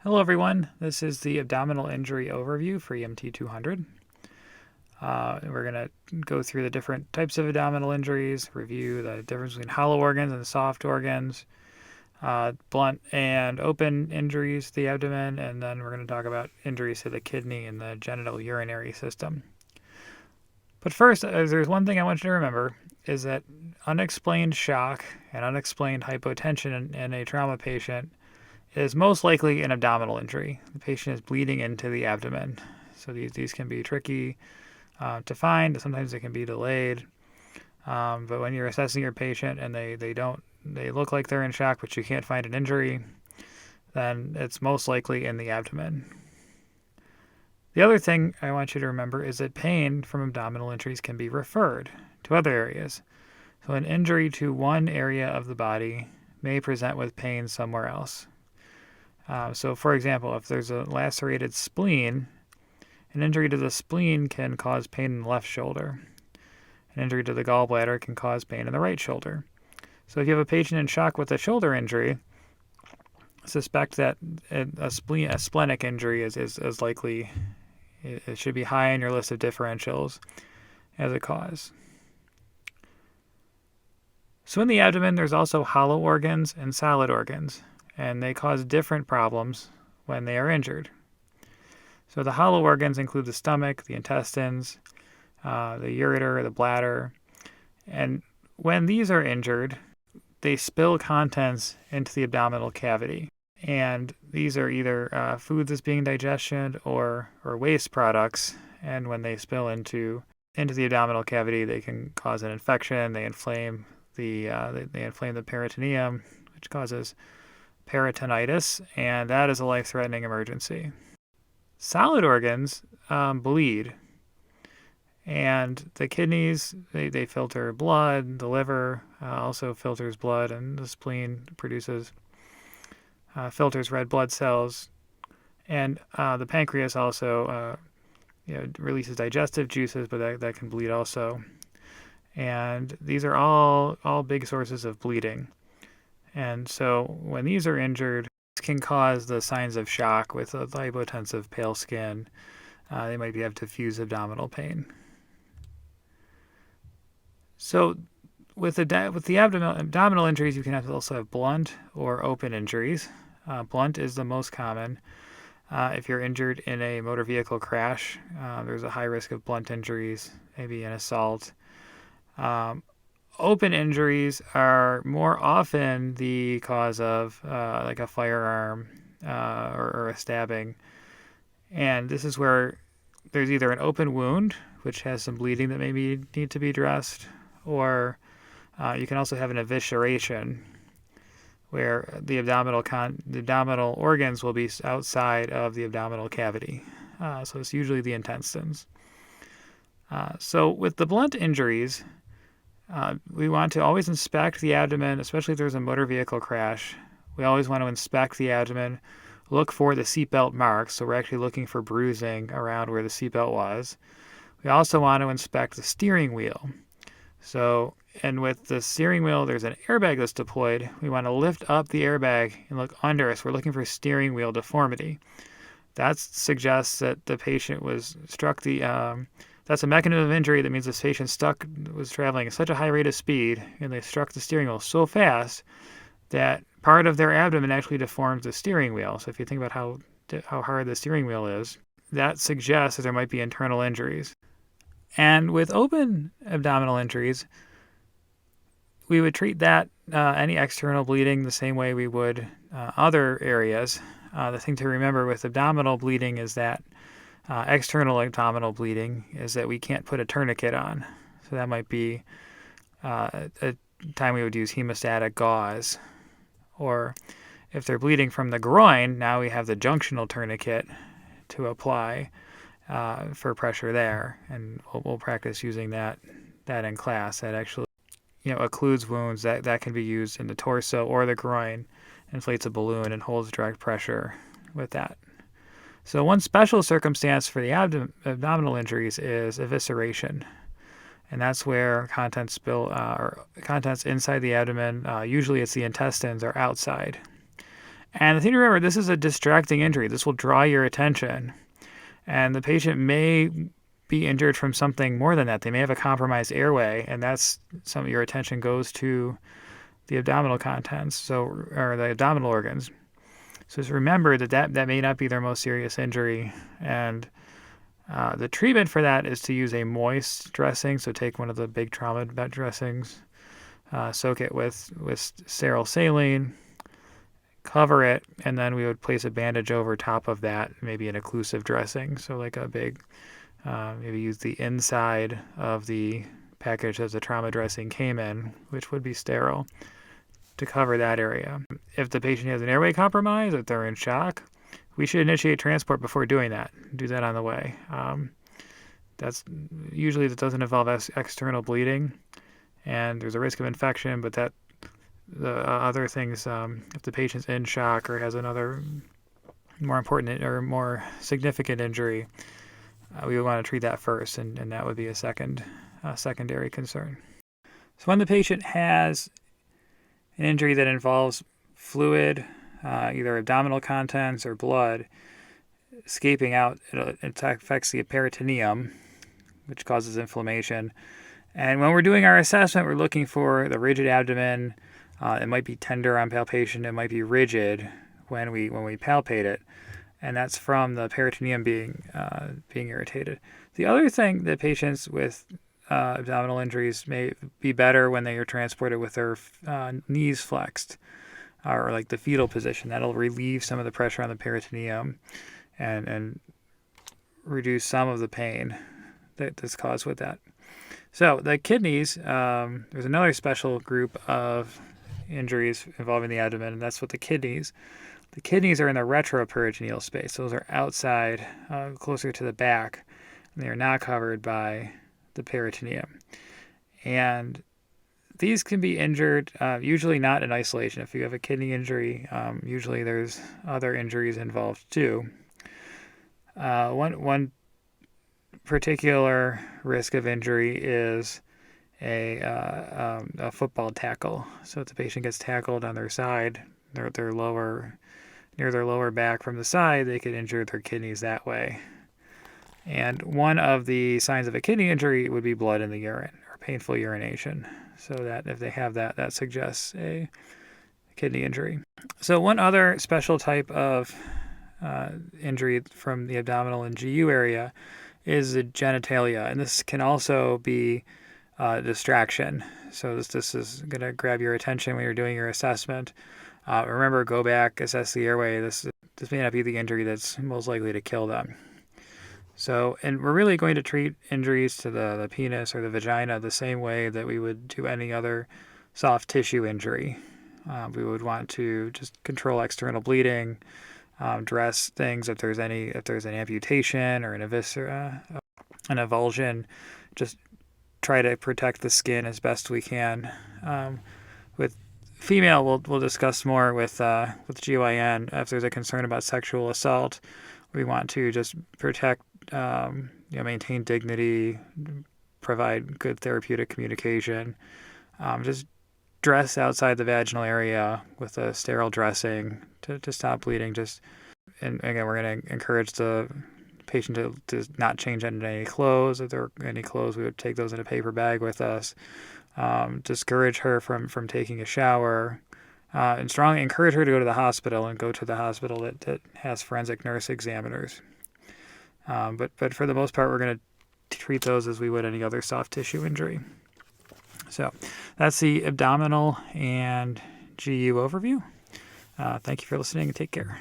Hello everyone, this is the abdominal injury overview for EMT 200. We're going to go through the different types of abdominal injuries, review the difference between hollow organs and soft organs, blunt and open injuries to the abdomen, and then we're going to talk about injuries to the kidney and the genitourinary system. But first, there's one thing I want you to remember, is that unexplained shock and unexplained hypotension in a trauma patient is most likely an abdominal injury. The patient is bleeding into the abdomen. So these can be tricky to find. Sometimes they can be delayed. But when you're assessing your patient and they look like they're in shock, but you can't find an injury, then it's most likely in the abdomen. The other thing I want you to remember is that pain from abdominal injuries can be referred to other areas. So an injury to one area of the body may present with pain somewhere else. So, for example, if there's a lacerated spleen, an injury to the spleen can cause pain in the left shoulder. An injury to the gallbladder can cause pain in the right shoulder. So if you have a patient in shock with a shoulder injury, suspect that a splenic injury is likely. It should be high on your list of differentials as a cause. So in the abdomen, there's also hollow organs and solid organs, and they cause different problems when they are injured. So the hollow organs include the stomach, the intestines, the ureter, the bladder, and when these are injured, they spill contents into the abdominal cavity. And these are either food that's being digested or waste products, and when they spill into the abdominal cavity, they can cause an infection. They inflame the peritoneum, which causes peritonitis, and that is a life-threatening emergency. Solid organs bleed, and the kidneys, they filter blood. The liver also filters blood, and the spleen filters red blood cells, and the pancreas also releases digestive juices, but that can bleed also. And these are all big sources of bleeding. And so when these are injured, this can cause the signs of shock with hypotensive, pale skin. They might have diffuse abdominal pain. So with the abdominal injuries, you can also have blunt or open injuries. Blunt is the most common. If you're injured in a motor vehicle crash, there's a high risk of blunt injuries, maybe an assault. Open injuries are more often the cause of like a firearm or a stabbing. And this is where there's either an open wound, which has some bleeding that maybe need to be dressed, or you can also have an evisceration, where the abdominal organs will be outside of the abdominal cavity. So it's usually the intestines. So with the blunt injuries, we want to always inspect the abdomen, especially if there's a motor vehicle crash. We always want to inspect the abdomen, look for the seatbelt marks, so we're actually looking for bruising around where the seatbelt was. We also want to inspect the steering wheel. And with the steering wheel, there's an airbag that's deployed. We want to lift up the airbag and look under us. We're looking for steering wheel deformity. That suggests that the patient was struck that's a mechanism of injury. That means this patient was traveling at such a high rate of speed, and they struck the steering wheel so fast that part of their abdomen actually deforms the steering wheel. So if you think about how hard the steering wheel is, that suggests that there might be internal injuries. And with open abdominal injuries, we would treat that any external bleeding the same way we would other areas. The thing to remember with abdominal bleeding is that external abdominal bleeding is that we can't put a tourniquet on. So that might be a time we would use hemostatic gauze. Or if they're bleeding from the groin, now we have the junctional tourniquet to apply for pressure there. And we'll practice using that in class. That actually occludes wounds that can be used in the torso or the groin, inflates a balloon and holds direct pressure with that. So one special circumstance for the abdominal injuries is evisceration, and that's where contents inside the abdomen, usually it's the intestines, are outside. And the thing to remember, this is a distracting injury. This will draw your attention. And the patient may be injured from something more than that. They may have a compromised airway, and that's some of your attention goes to the abdominal contents, or the abdominal organs. So just remember that may not be their most serious injury. And the treatment for that is to use a moist dressing. So take one of the big trauma dressings, soak it with sterile saline, cover it, and then we would place a bandage over top of that, maybe an occlusive dressing. So like a big, maybe use the inside of the package that the trauma dressing came in, which would be sterile, to cover that area. If the patient has an airway compromise, if they're in shock, we should initiate transport before doing that. Do that on the way. That doesn't involve external bleeding, and there's a risk of infection, but the other things, if the patient's in shock or has another more important or more significant injury, we would want to treat that first, and that would be a secondary concern. So when the patient has an injury that involves fluid, either abdominal contents or blood, escaping out, it affects the peritoneum, which causes inflammation. And when we're doing our assessment, we're looking for the rigid abdomen. It might be tender on palpation. It might be rigid when we palpate it, and that's from the peritoneum being irritated. The other thing that patients with abdominal injuries may be better when they are transported with their knees flexed, or like the fetal position. That'll relieve some of the pressure on the peritoneum and reduce some of the pain that's caused with that. So the kidneys, there's another special group of injuries involving the abdomen, and that's what the kidneys. The kidneys are in the retroperitoneal space. Those are outside, closer to the back, and they are not covered by the peritoneum. And these can be injured, usually not in isolation. If you have a kidney injury, usually there's other injuries involved too. One particular risk of injury is a football tackle. So if the patient gets tackled on their side, near their lower back from the side, they could injure their kidneys that way. And one of the signs of a kidney injury would be blood in the urine or painful urination. So that if they have that suggests a kidney injury. So one other special type of injury from the abdominal and GU area is the genitalia, and this can also be distraction. So this is going to grab your attention when you're doing your assessment. Remember, go back, assess the airway. This may not be the injury that's most likely to kill them. So, and we're really going to treat injuries to the penis or the vagina the same way that we would do any other soft tissue injury. We would want to just control external bleeding, dress things if there's an amputation or an eviscera, an avulsion. Just try to protect the skin as best we can. With female, we'll discuss more with GYN. If there's a concern about sexual assault, we want to just protect, maintain dignity, provide good therapeutic communication. Just dress outside the vaginal area with a sterile dressing to stop bleeding. And again, we're going to encourage the patient to not change into any clothes. If there are any clothes, we would take those in a paper bag with us. Discourage her from taking a shower. And strongly encourage her to go to the hospital and go to the hospital that has forensic nurse examiners. But for the most part, we're going to treat those as we would any other soft tissue injury. So that's the abdominal and GU overview. Thank you for listening and take care.